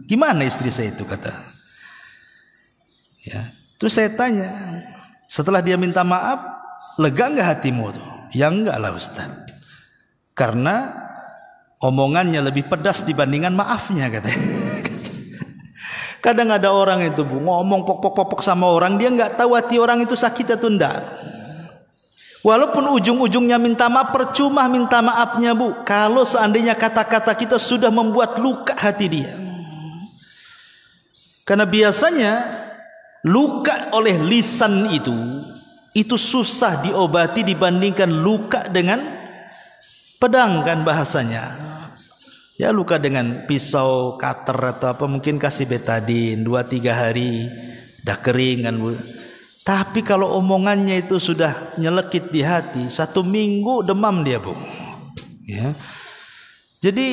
Speaker 2: Gimana istri saya itu, kata. Ya, terus saya tanya, setelah dia minta maaf, lega enggak hatimu tuh? Ya enggak lah, Ustaz. Karena omongannya lebih pedas dibandingkan maafnya, katanya. Kadang ada orang itu, Bu, ngomong pok sama orang, dia nggak tahu hati orang itu sakit atau enggak. Walaupun ujung-ujungnya minta maaf, percuma minta maafnya, Bu, kalau seandainya kata-kata kita sudah membuat luka hati dia. Karena biasanya luka oleh lisan itu susah diobati dibandingkan luka dengan pedang, kan bahasanya. Ya, luka dengan pisau, cutter atau apa, mungkin kasih betadine 2-3 hari dah kering kan, Bu. Tapi kalau omongannya itu sudah nyelekit di hati, 1 minggu demam dia, Bu. Ya. Jadi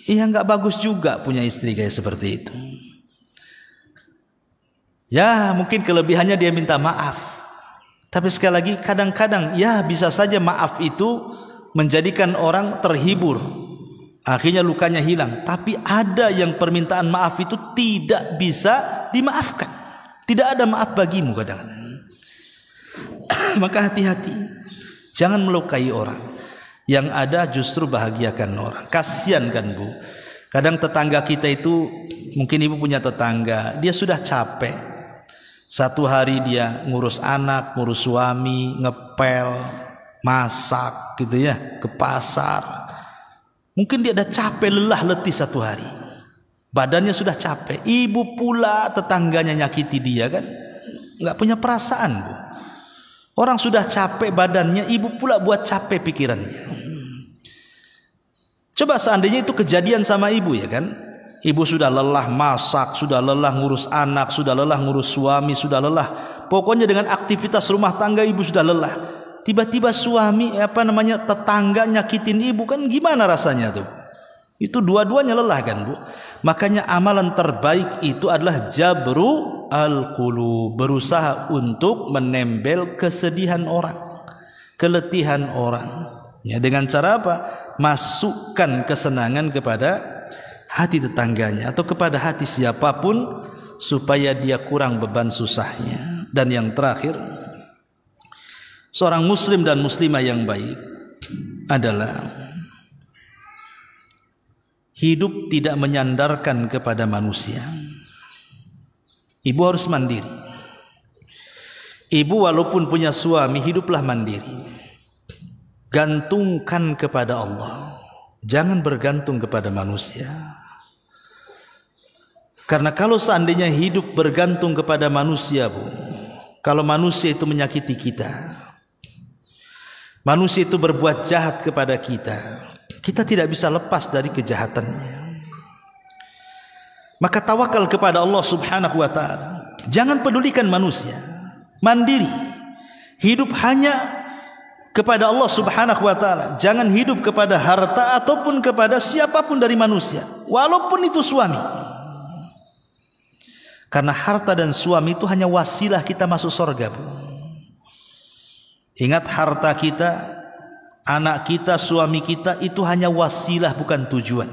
Speaker 2: ya nggak bagus juga punya istri kayak seperti itu. Ya, mungkin kelebihannya dia minta maaf. Tapi sekali lagi, kadang-kadang ya bisa saja maaf itu menjadikan orang terhibur, akhirnya lukanya hilang. Tapi ada yang permintaan maaf itu tidak bisa dimaafkan. Tidak ada maaf bagimu kadang-kadang. Maka hati-hati, jangan melukai orang. Yang ada justru bahagiakan orang. Kasihan kan, Bu. Kadang tetangga kita itu, mungkin ibu punya tetangga, dia sudah capek. 1 hari dia ngurus anak, ngurus suami, ngepel, masak gitu ya, ke pasar. Mungkin dia udah capek, lelah, letih 1 hari. Badannya sudah capek. Ibu pula tetangganya nyakiti dia kan, nggak punya perasaan, Bu. Orang sudah capek badannya, ibu pula buat capek pikirannya. Coba seandainya itu kejadian sama ibu, ya kan? Ibu sudah lelah masak, sudah lelah ngurus anak, sudah lelah ngurus suami, sudah lelah. Pokoknya dengan aktivitas rumah tangga ibu sudah lelah. Tiba-tiba suami tetangga nyakitin ibu, kan gimana rasanya tuh? Itu dua-duanya lelah kan, Bu. Makanya amalan terbaik itu adalah jabru al-qulub, berusaha untuk menembel kesedihan orang, keletihan orang. Ya, dengan cara apa? Masukkan kesenangan kepada hati tetangganya atau kepada hati siapapun supaya dia kurang beban susahnya. Dan yang terakhir, seorang muslim dan muslimah yang baik adalah hidup tidak menyandarkan kepada manusia. Ibu harus mandiri. Ibu walaupun punya suami, hiduplah mandiri. Gantungkan kepada Allah. Jangan bergantung kepada manusia. Karena kalau seandainya hidup bergantung kepada manusia, Bu, kalau manusia itu menyakiti kita, manusia itu berbuat jahat kepada kita, kita tidak bisa lepas dari kejahatannya. Maka tawakal kepada Allah Subhanahu wa ta'ala. Jangan pedulikan manusia. Mandiri. Hidup hanya kepada Allah Subhanahu wa ta'ala. Jangan hidup kepada harta ataupun kepada siapapun dari manusia, walaupun itu suami. Karena harta dan suami itu hanya wasilah kita masuk surga, Bu. Ingat, harta kita, anak kita, suami kita itu hanya wasilah, bukan tujuan.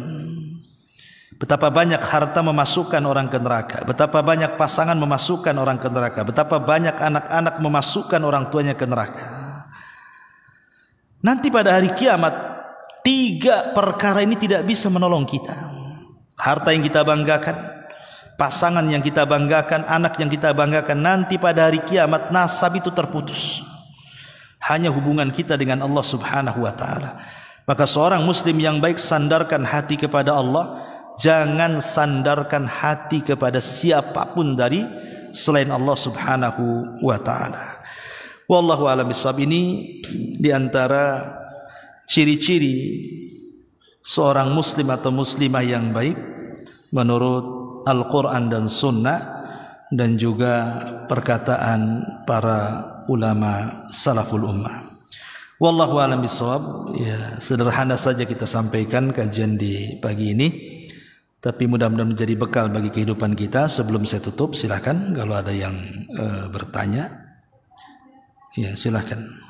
Speaker 2: Betapa banyak harta memasukkan orang ke neraka, betapa banyak pasangan memasukkan orang ke neraka, betapa banyak anak-anak memasukkan orang tuanya ke neraka. Nanti pada hari kiamat, 3 perkara ini tidak bisa menolong kita. Harta yang kita banggakan, pasangan yang kita banggakan, anak yang kita banggakan, nanti pada hari kiamat nasab itu terputus. Hanya hubungan kita dengan Allah Subhanahu wa taala. Maka seorang muslim yang baik sandarkan hati kepada Allah. Jangan sandarkan hati kepada siapapun dari selain Allah Subhanahu wa taala. Wallahu a'lam bishawab. Ini di antara ciri-ciri seorang muslim atau muslimah yang baik menurut Al-Qur'an dan Sunnah, dan juga perkataan para ulama salaful ummah. Wallahu a'lam bishawab. Ya, sederhana saja kita sampaikan kajian di pagi ini, tapi mudah-mudahan menjadi bekal bagi kehidupan kita. Sebelum saya tutup, silakan kalau ada yang bertanya. Ya, silakan.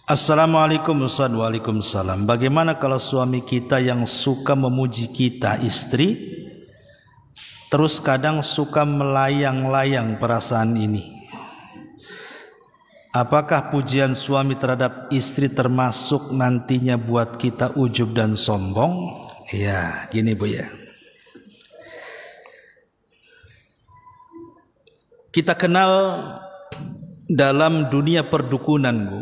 Speaker 2: Assalamualaikum Ustaz. Waalaikumsalam. Bagaimana kalau suami kita yang suka memuji kita, istri, terus kadang suka melayang-layang perasaan ini? Apakah pujian suami terhadap istri termasuk nantinya buat kita ujub dan sombong? Ya, gini Bu ya. Kita kenal dalam dunia perdukunan Bu,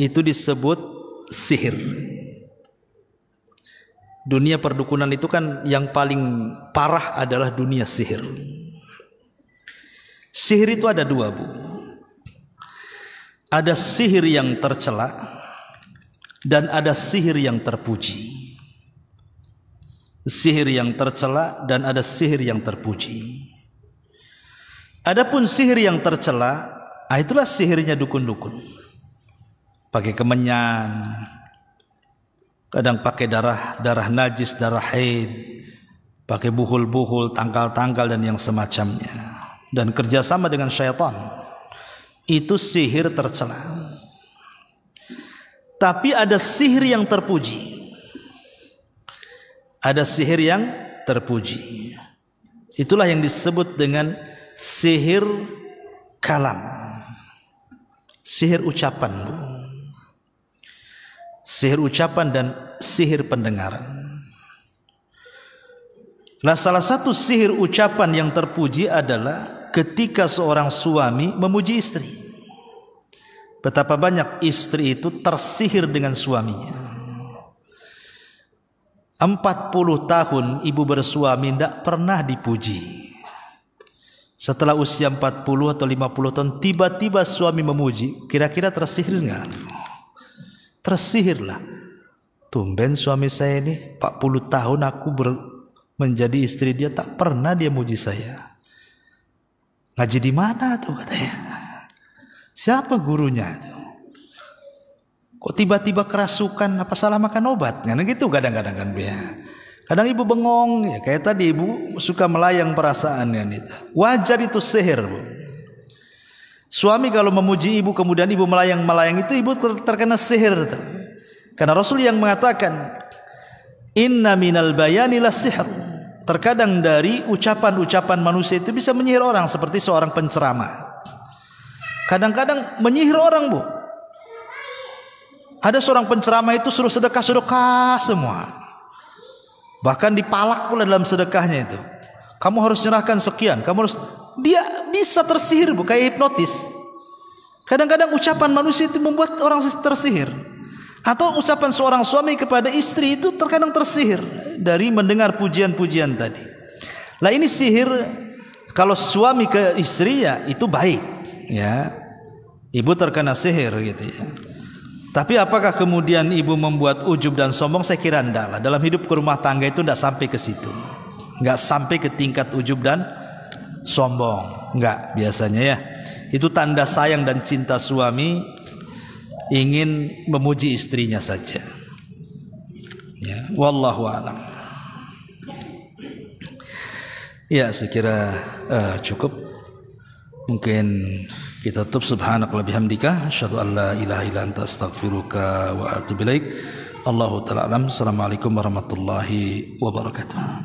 Speaker 2: itu disebut sihir. Dunia perdukunan itu kan yang paling parah adalah dunia sihir. Sihir itu ada 2 Bu. Ada sihir yang tercela dan ada sihir yang terpuji. Sihir yang tercela dan ada sihir yang terpuji. Adapun sihir yang tercela, itulah sihirnya dukun-dukun. Pakai kemenyan, kadang pakai darah najis, darah haid, pakai buhul-buhul, tangkal-tangkal dan yang semacamnya, dan kerjasama dengan syaitan. Itu sihir tercela. Tapi ada sihir yang terpuji. Ada sihir yang terpuji. Itulah yang disebut dengan sihir kalam, sihir ucapan, sihir ucapan dan sihir pendengaran. Nah, salah satu sihir ucapan yang terpuji adalah ketika seorang suami memuji istri. Betapa banyak istri itu tersihir dengan suaminya. 40 tahun ibu bersuami tidak pernah dipuji. Setelah usia 40 atau 50 tahun tiba-tiba suami memuji, kira-kira tersihir enggak? Tersihirlah. Tumben suami saya ini 40 tahun aku menjadi istri dia, tak pernah dia muji saya. Ngaji di mana tuh katanya? Siapa gurunya itu? Kok tiba-tiba kerasukan, apa salah makan obat? Nah gitu kadang-kadang kan ya. Kadang ibu bengong ya, kayak tadi ibu suka melayang perasaannya itu. Wajar itu sihir Bu. Suami kalau memuji ibu kemudian ibu melayang-melayang itu ibu terkena sihir tuh. Karena Rasul yang mengatakan inna minal bayani lasihr. Terkadang dari ucapan-ucapan manusia itu bisa menyihir orang, seperti seorang penceramah. Kadang-kadang menyihir orang Bu. Ada seorang penceramah itu suruh sedekah semua. Bahkan dipalak pula dalam sedekahnya itu. Kamu harus nyerahkan sekian, kamu harus, dia bisa tersihir Bu, kayak hipnotis. Kadang-kadang ucapan manusia itu membuat orang tersihir. Atau ucapan seorang suami kepada istri itu terkadang tersihir dari mendengar pujian-pujian tadi. Lah ini sihir kalau suami ke istri ya itu baik ya. Ibu terkena sihir gitu ya. Tapi apakah kemudian ibu membuat ujub dan sombong? Saya kira enggak lah. Dalam hidup rumah tangga itu enggak sampai ke situ. Enggak sampai ke tingkat ujub dan sombong, enggak biasanya ya. Itu tanda sayang dan cinta suami, ingin memuji istrinya saja. Ya, wallahu a'lam. Ya, saya kira cukup. Mungkin kita tutup. Subhanakallahumma bihamdika asyhadu an la ilaha illa anta astaghfiruka wa atubu ilaik. Allahu ta'ala alam. Assalamualaikum warahmatullahi wabarakatuh.